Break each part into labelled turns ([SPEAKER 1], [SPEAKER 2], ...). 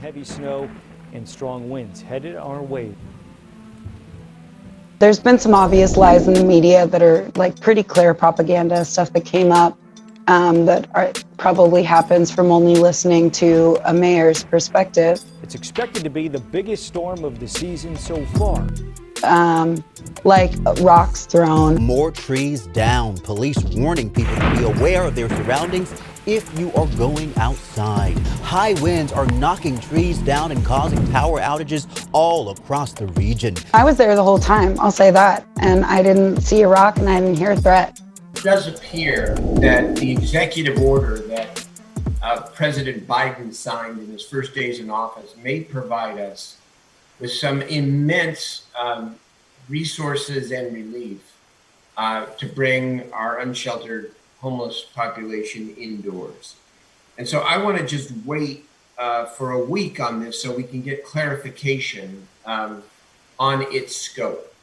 [SPEAKER 1] heavy snow and strong winds headed our way.
[SPEAKER 2] There's been some obvious lies in the media that are like pretty clear propaganda, stuff that came up probably happens from only listening to a mayor's perspective.
[SPEAKER 1] It's expected to be the biggest storm of the season so far.
[SPEAKER 2] Like rocks thrown.
[SPEAKER 3] More trees down. Police warning people to be aware of their surroundings if you are going outside. High winds are knocking trees down and causing power outages all across the region.
[SPEAKER 2] I was there the whole time, I'll say that, and I didn't see a rock and I didn't hear a threat.
[SPEAKER 4] It does appear that the executive order that President Biden signed in his first days in office may provide us with some immense resources and relief to bring our unsheltered homeless population indoors. And so I want to just wait for a week on this so we can get clarification on its scope.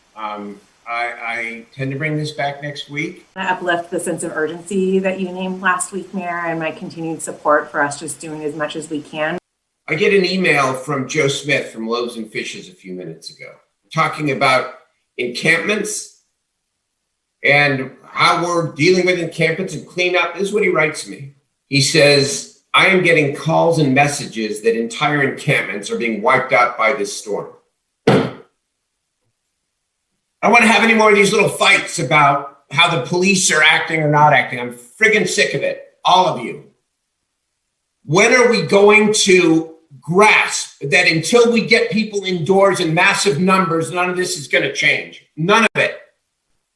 [SPEAKER 4] I tend to bring this back next week.
[SPEAKER 5] I uplift the sense of urgency that you named last week, Mayor, and my continued support for us just doing as much as we can.
[SPEAKER 4] I get an email from Joe Smith from Loaves and Fishes a few minutes ago, talking about encampments and how we're dealing with encampments and cleanup. This is what he writes me. He says, I am getting calls and messages that entire encampments are being wiped out by this storm. I don't want to have any more of these little fights about how the police are acting or not acting. I'm friggin' sick of it, all of you. When are we going to grasp that until we get people indoors in massive numbers, none of this is going to change? None of it.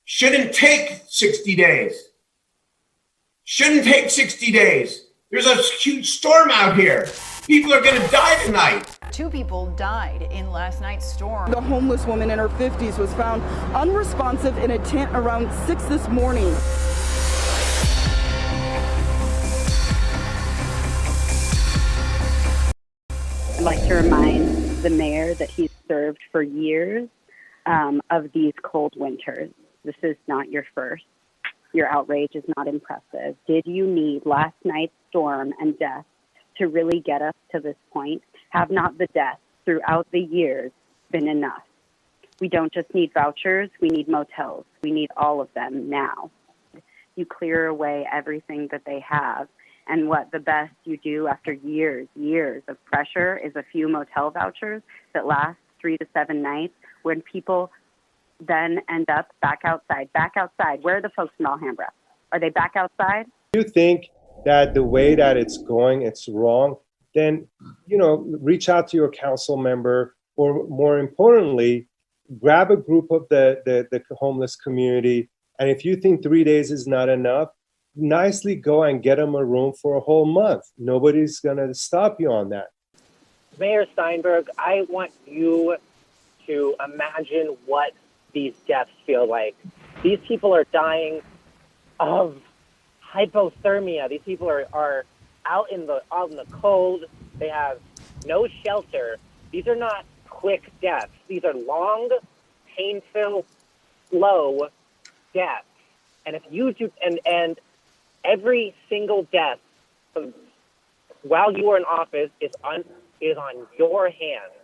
[SPEAKER 4] Shouldn't take 60 days. Shouldn't take 60 days. There's a huge storm out here. People are going to die tonight.
[SPEAKER 6] 2 people died in last night's storm.
[SPEAKER 7] The homeless woman in her 50s was found unresponsive in a tent around 6 this morning.
[SPEAKER 8] I'd like to remind the mayor that he's served for years of these cold winters. This is not your first. Your outrage is not impressive. Did you need last night's storm and death to really get us to this point? Have not the deaths throughout the years been enough? We don't just need vouchers, we need motels. We need all of them now. You clear away everything that they have, and what the best you do after years of pressure is a few motel vouchers that last 3 to 7 nights when people then end up back outside. Where are the folks in Alhambra? Are they back outside?
[SPEAKER 9] Do you think that the way that it's going, it's wrong? Then, reach out to your council member, or more importantly, grab a group of the homeless community. And if you think 3 days is not enough, nicely go and get them a room for a whole month. Nobody's going to stop you on that.
[SPEAKER 10] Mayor Steinberg, I want you to imagine what these deaths feel like. These people are dying of hypothermia. These people are out in the cold. They have no shelter. These are not quick deaths. These are long, painful, slow deaths. And if you do, and every single death while you are in office is on your hands.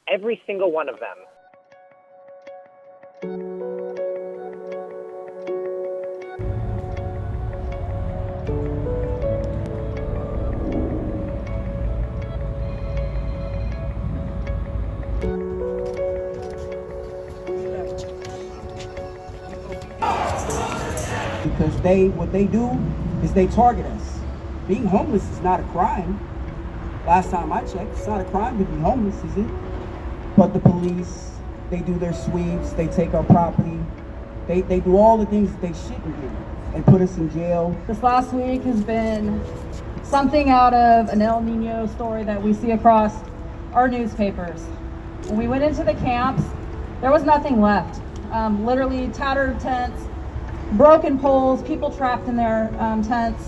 [SPEAKER 10] Every single one of them.
[SPEAKER 11] Because what they do is they target us. Being homeless is not a crime. Last time I checked, it's not a crime to be homeless, is it? But the police, they do their sweeps, they take our property, they do all the things that they shouldn't do and put us in jail.
[SPEAKER 12] This last week has been something out of an El Nino story that we see across our newspapers. When we went into the camps, there was nothing left. Literally tattered tents, broken poles, people trapped in their tents.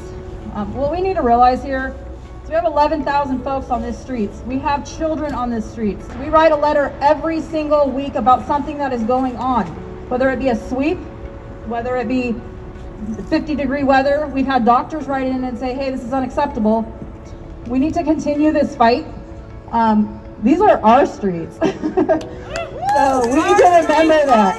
[SPEAKER 12] What we need to realize here is we have 11,000 folks on these streets. We have children on these streets. We write a letter every single week about something that is going on, whether it be a sweep, whether it be 50-degree weather. We've had doctors write in and say, hey, this is unacceptable. We need to continue this fight. These are our streets. So we need to remember that.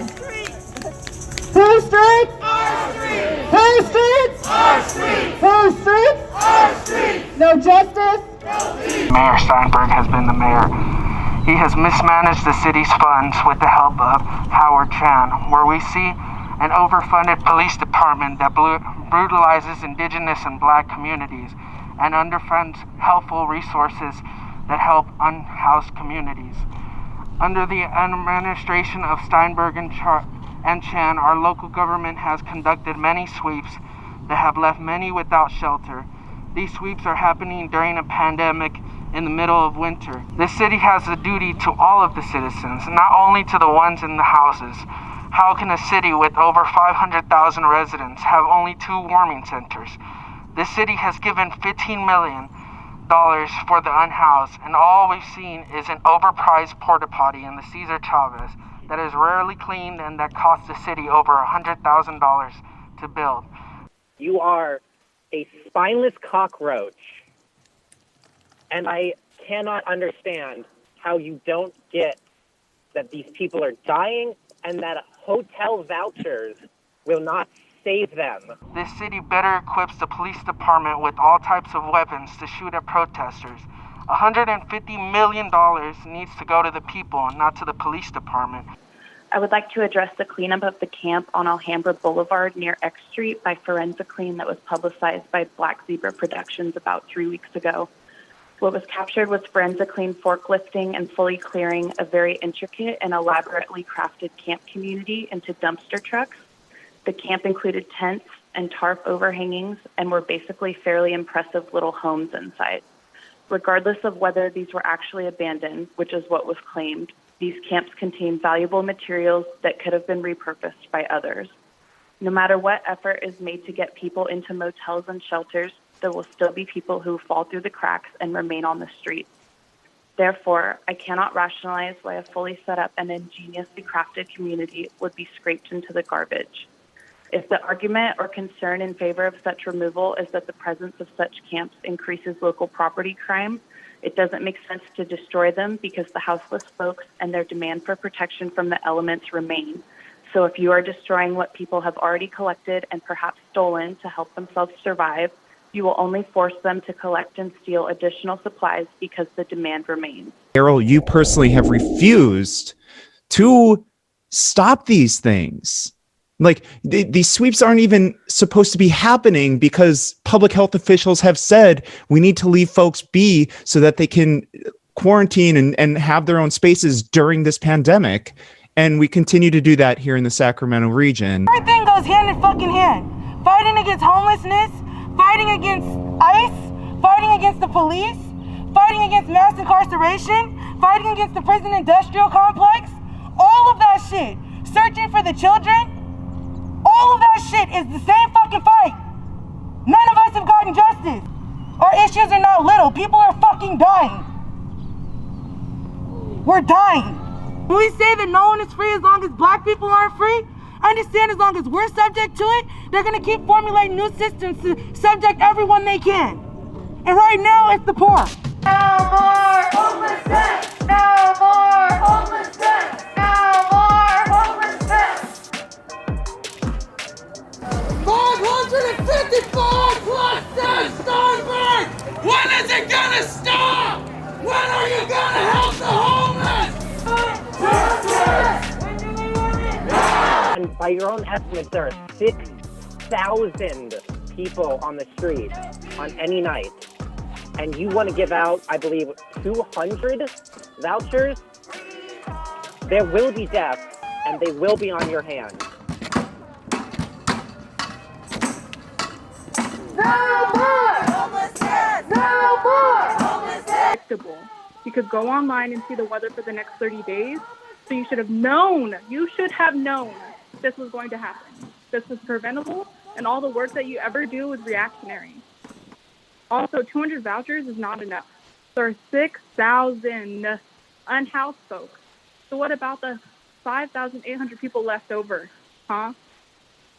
[SPEAKER 12] Whose streets? Our streets. Whose streets? Our streets. Whose streets? Our streets. No justice? No peace.
[SPEAKER 13] Mayor Steinberg has been the mayor. He has mismanaged the city's funds with the help of Howard Chan, where we see an overfunded police department that brutalizes indigenous and black communities and underfunds helpful resources that help unhoused communities. Under the administration of Steinberg and Chan, our local government has conducted many sweeps that have left many without shelter. These sweeps are happening during a pandemic in the middle of winter. The city has a duty to all of the citizens, not only to the ones in the houses. How can a city with over 500,000 residents have only 2 warming centers? The city has given $15 million for the unhoused, and all we've seen is an overpriced porta potty in the Cesar Chavez that is rarely cleaned and that costs the city over $100,000 to build.
[SPEAKER 10] You are a spineless cockroach, and I cannot understand how you don't get that these people are dying and that hotel vouchers will not save them.
[SPEAKER 13] This city better equips the police department with all types of weapons to shoot at protesters. $150 million needs to go to the people and not to the police department.
[SPEAKER 8] I would like to address the cleanup of the camp on Alhambra Boulevard near X Street by Forensic Clean that was publicized by Black Zebra Productions about 3 weeks ago. What was captured was Forensic Clean forklifting and fully clearing a very intricate and elaborately crafted camp community into dumpster trucks. The camp included tents and tarp overhangings and were basically fairly impressive little homes inside. Regardless of whether these were actually abandoned, which is what was claimed, these camps contain valuable materials that could have been repurposed by others. No matter what effort is made to get people into motels and shelters, there will still be people who fall through the cracks and remain on the streets. Therefore, I cannot rationalize why a fully set up and ingeniously crafted community would be scraped into the garbage. If the argument or concern in favor of such removal is that the presence of such camps increases local property crime, it doesn't make sense to destroy them because the houseless folks and their demand for protection from the elements remain. So if you are destroying what people have already collected and perhaps stolen to help themselves survive, you will only force them to collect and steal additional supplies because the demand remains.
[SPEAKER 14] Carol, you personally have refused to stop these things. Like these sweeps aren't even supposed to be happening because public health officials have said we need to leave folks be so that they can quarantine and have their own spaces during this pandemic. And we continue to do that here in the Sacramento region.
[SPEAKER 15] Everything goes hand in fucking hand. Fighting against homelessness, fighting against ICE, fighting against the police, fighting against mass incarceration, fighting against the prison industrial complex, all of that shit. Searching for the children. All of that shit is the same fucking fight. None of us have gotten justice. Our issues are not little. People are fucking dying. We're dying. When we say that no one is free as long as black people aren't free, I understand as long as we're subject to it, they're gonna keep formulating new systems to subject everyone they can. And right now, it's the poor. No more homelessness! No more homelessness! No more homelessness! 554 plus Sam Steinberg! When is it gonna stop? When are you gonna help the homeless?
[SPEAKER 10] And by your own estimates, there are 6,000 people on the street on any night. And you want to give out, I believe, 200 vouchers? There will be deaths, and they will be on your hands.
[SPEAKER 15] No more homelessness! No more homelessness!
[SPEAKER 16] You could go online and see the weather for the next 30 days. So you should have known this was going to happen. This was preventable, and all the work that you ever do is reactionary. Also, 200 vouchers is not enough. There are 6,000 unhoused folks. So what about the 5,800 people left over? Huh?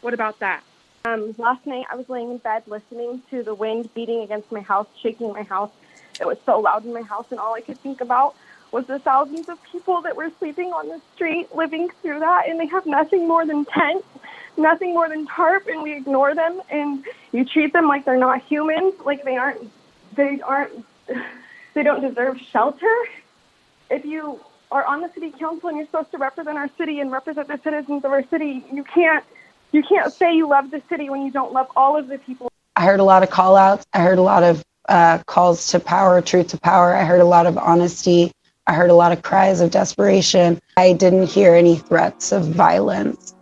[SPEAKER 16] What about that?
[SPEAKER 17] Last night I was laying in bed listening to the wind beating against my house, shaking my house,
[SPEAKER 16] It was so loud in my house, and all I could think about was the thousands of people that were sleeping on the street, living through that, and they have nothing more than tents, nothing more than tarp, and we ignore them, and you treat them like they're not humans, like they don't deserve shelter. If you are on the city council and you're supposed to represent our city and represent the citizens of our city, you can't say you love the city when you don't love all of the people.
[SPEAKER 2] I heard a lot of call outs. I heard a lot of calls to power, truth to power. I heard a lot of honesty. I heard a lot of cries of desperation. I didn't hear any threats of violence.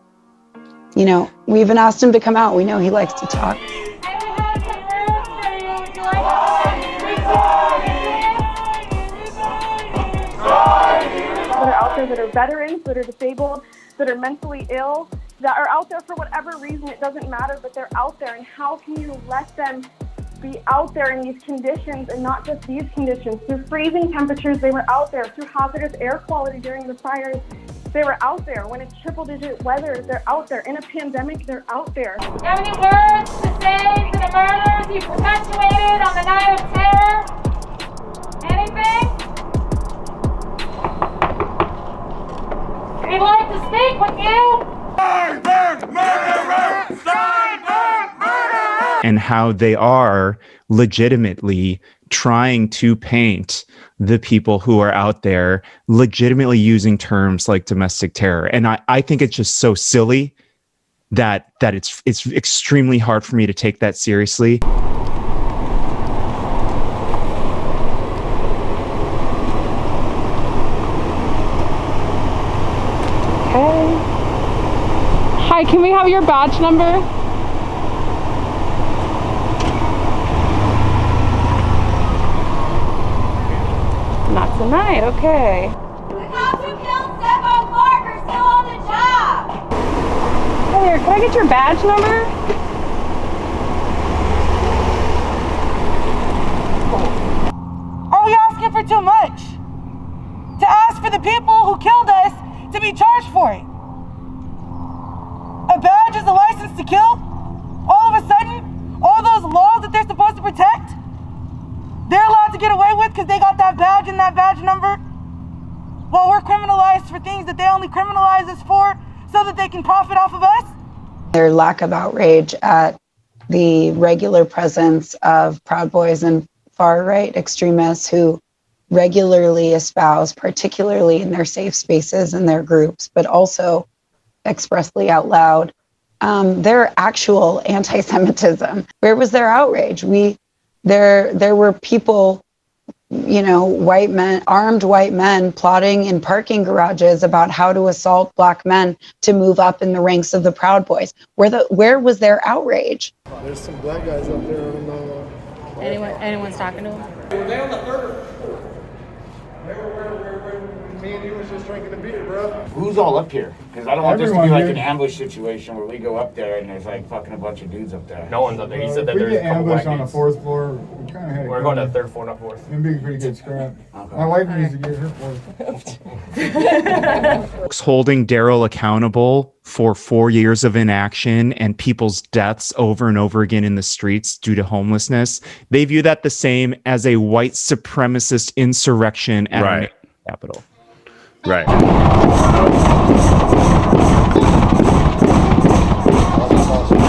[SPEAKER 2] You know, we even asked him to come out. We know he likes to talk.
[SPEAKER 16] That are out there that are veterans, that are disabled, that are mentally ill, that are out there for whatever reason, it doesn't matter, but they're out there. And how can you let them be out there in these conditions, and not just these conditions? Through freezing temperatures, they were out there. Through hazardous air quality during the fires, they were out there. When it's triple-digit weather, they're out there. In a pandemic, they're out there.
[SPEAKER 17] Do you have any words to say to the murders you perpetuated on the night of terror? Anything? We'd like to speak with you. Steinberg murderer! Steinberg murderer!
[SPEAKER 14] And how they are legitimately trying to paint the people who are out there, legitimately using terms like domestic terror. And I think it's just so silly that it's extremely hard for me to take that seriously.
[SPEAKER 16] Hi, can we have your badge number? Not tonight, okay.
[SPEAKER 17] The cops who killed Stefan Clark are still on the job.
[SPEAKER 16] Hey there, can I get your badge number?
[SPEAKER 15] Are we asking for too much? To ask for the people who killed us to be charged for it? A badge is a license to kill? All of a sudden, all those laws that they're supposed to protect, they're allowed to get away with because they got that badge and that badge number? While we're criminalized for things that they only criminalize us for so that they can profit off of us?
[SPEAKER 2] Their lack of outrage at the regular presence of Proud Boys and far-right extremists who regularly espouse, particularly in their safe spaces and their groups, but also expressly out loud, their actual anti-Semitism. Where was their outrage? There were people, you know, white men, armed white men plotting in parking garages about how to assault Black men to move up in the ranks of the Proud Boys. Where was their outrage?
[SPEAKER 18] There's some Black guys up there. I don't know.
[SPEAKER 19] Anyone's talking to them?
[SPEAKER 18] Were they on the third? They were where me and you was just drinking a beer, bro.
[SPEAKER 20] Who's all up here? Because I don't want this to be like an ambush situation where we go up there and there's like fucking a bunch of dudes up there.
[SPEAKER 21] No one's up there. He said that
[SPEAKER 18] we
[SPEAKER 21] there's
[SPEAKER 18] get
[SPEAKER 21] a couple black
[SPEAKER 18] ambushed on the
[SPEAKER 21] dudes.
[SPEAKER 18] fourth floor. We kind of had.
[SPEAKER 21] We're going to the third floor, not fourth.
[SPEAKER 18] It'd be a pretty good scrap. Okay. My wife needs to get her fourth.
[SPEAKER 14] Holding Daryl accountable for 4 years of inaction and people's deaths over and over again in the streets due to homelessness. They view that the same as a white supremacist insurrection at
[SPEAKER 22] Right.
[SPEAKER 14] the Capitol.
[SPEAKER 22] Right.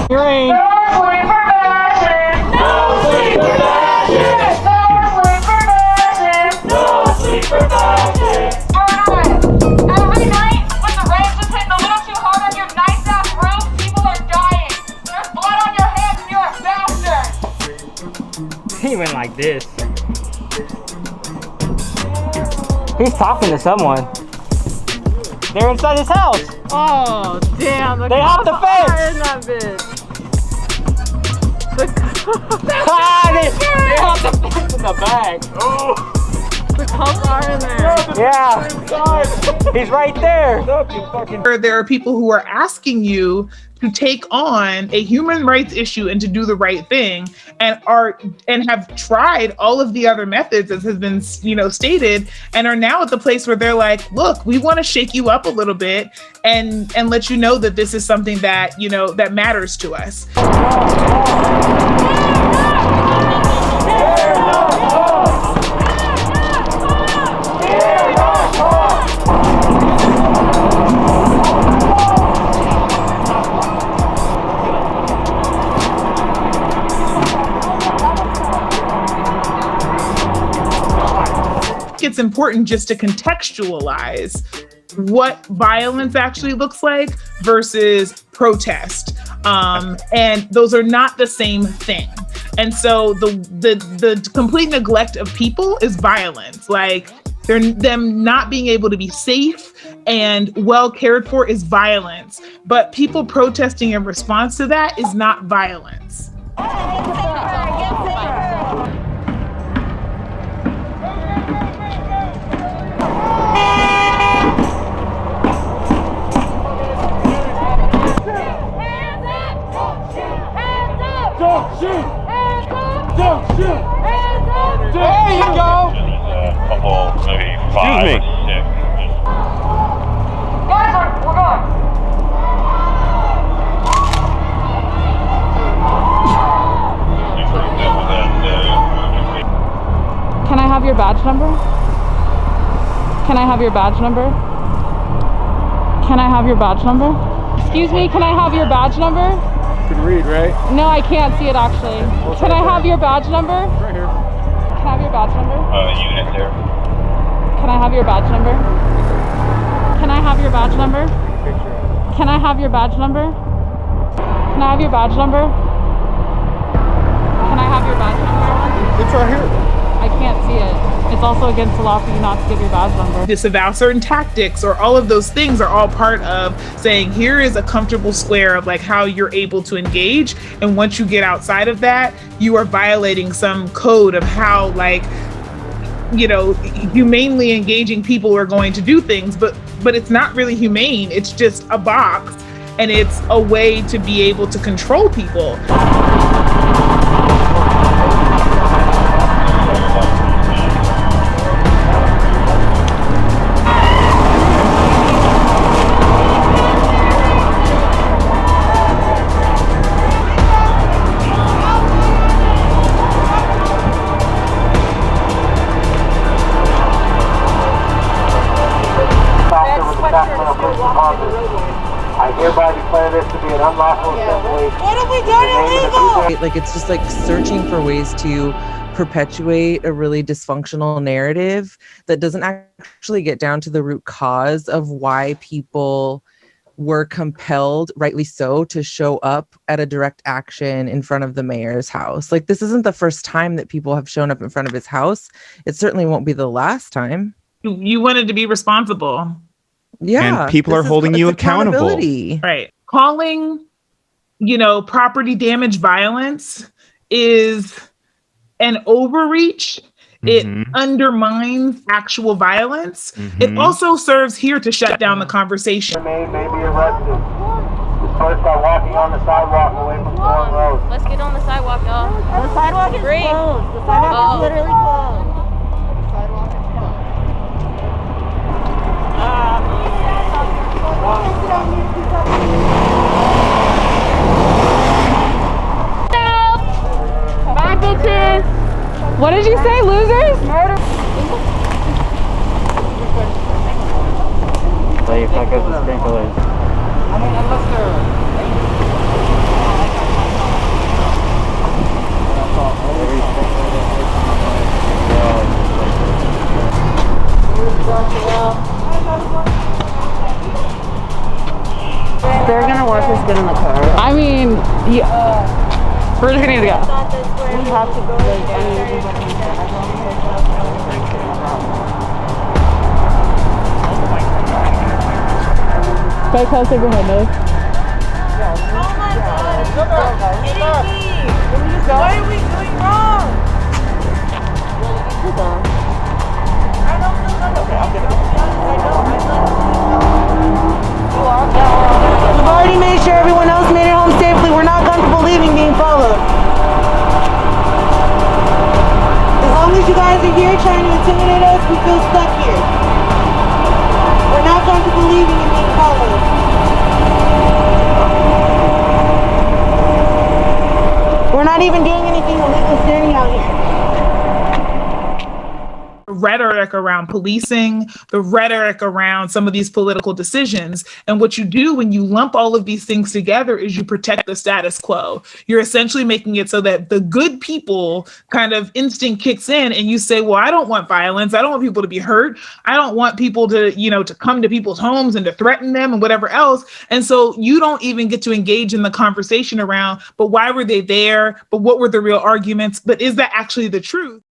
[SPEAKER 15] Green.
[SPEAKER 23] He went like this. He's talking to someone. They're inside his house.
[SPEAKER 19] Oh, damn.
[SPEAKER 23] They hopped the fence.
[SPEAKER 19] In that bitch.
[SPEAKER 23] They hopped the fence in the back.
[SPEAKER 19] Oh. The cops are in there.
[SPEAKER 23] Yeah. He's right there.
[SPEAKER 24] There are people who are asking you to take on a human rights issue and to do the right thing, and have tried all of the other methods, as has been, stated, and are now at the place where they're like, look, we want to shake you up a little bit and let you know that this is something that, that matters to us. it's important just to contextualize what violence actually looks like versus protest. And those are not the same thing. And so the complete neglect of people is violence. Like them not being able to be safe and well cared for is violence. But people protesting in response to that is not violence.
[SPEAKER 18] Don't shoot! Don't shoot! There you go!
[SPEAKER 1] Couple, maybe 5 or 6.
[SPEAKER 17] Guys, we're going.
[SPEAKER 12] Can I have your badge number? Can I have your badge number? Can I have your badge number? Excuse me, can I have your badge number?
[SPEAKER 18] You can read, right?
[SPEAKER 12] No, I can't see it actually. Can I have your badge number?
[SPEAKER 18] Right here.
[SPEAKER 12] Can I have your badge number?
[SPEAKER 1] Unit there.
[SPEAKER 12] Can I have your badge number? Can I have your badge number? Can I have your badge number? Can I have your badge number? Can I have your badge number?
[SPEAKER 18] It's right here.
[SPEAKER 12] I can't see it. It's also against the law for you not to give your badge number.
[SPEAKER 24] Disavow certain tactics, or all of those things are all part of saying, here is a comfortable square of like how you're able to engage. And once you get outside of that, you are violating some code of how, like, you know, humanely engaging people are going to do things, but it's not really humane. It's just a box, and it's a way to be able to control people.
[SPEAKER 3] I hereby declare this to be an unlawful assembly.
[SPEAKER 15] What have we done illegal?
[SPEAKER 5] Like, it's just like searching for ways to perpetuate a really dysfunctional narrative that doesn't actually get down to the root cause of why people were compelled, rightly so, to show up at a direct action in front of the mayor's house. Like, this isn't the first time that people have shown up in front of his house. It certainly won't be the last time.
[SPEAKER 24] You wanted to be responsible.
[SPEAKER 5] Yeah.
[SPEAKER 14] And people are holding you accountable.
[SPEAKER 24] Right. Calling, you know, property damage violence is an overreach. It undermines actual violence. It also serves here to shut down the conversation.
[SPEAKER 3] May be arrested. First by walking on the sidewalk away from Thorn Road.
[SPEAKER 19] Let's get on the sidewalk, y'all.
[SPEAKER 15] The sidewalk is closed. The sidewalk is literally closed.
[SPEAKER 12] Bye, bitches. What did you say, losers? Murder.
[SPEAKER 23] So you fuck up the sprinklers.
[SPEAKER 11] I mean, unless they're...
[SPEAKER 15] They're gonna watch us get in the car.
[SPEAKER 12] I mean, yeah. We're just gonna need to go.
[SPEAKER 15] We have to go.
[SPEAKER 12] Stay close to your homeless.
[SPEAKER 15] Oh my God! Kidding me? What are we doing wrong? I don't feel We've already made sure everyone else made it home safely. We're not comfortable leaving being followed. As long as you guys are here trying to intimidate us, we feel stuck here. We're not comfortable leaving and being followed. We're not even doing anything illegal standing out here.
[SPEAKER 24] Rhetoric rhetoric around policing, the rhetoric around some of these political decisions. And what you do when you lump all of these things together is you protect the status quo. You're essentially making it so that the good people kind of instinct kicks in and you say, well, I don't want violence. I don't want people to be hurt. I don't want people to, to come to people's homes and to threaten them and whatever else. And so you don't even get to engage in the conversation around, but why were they there? But what were the real arguments? But is that actually the truth?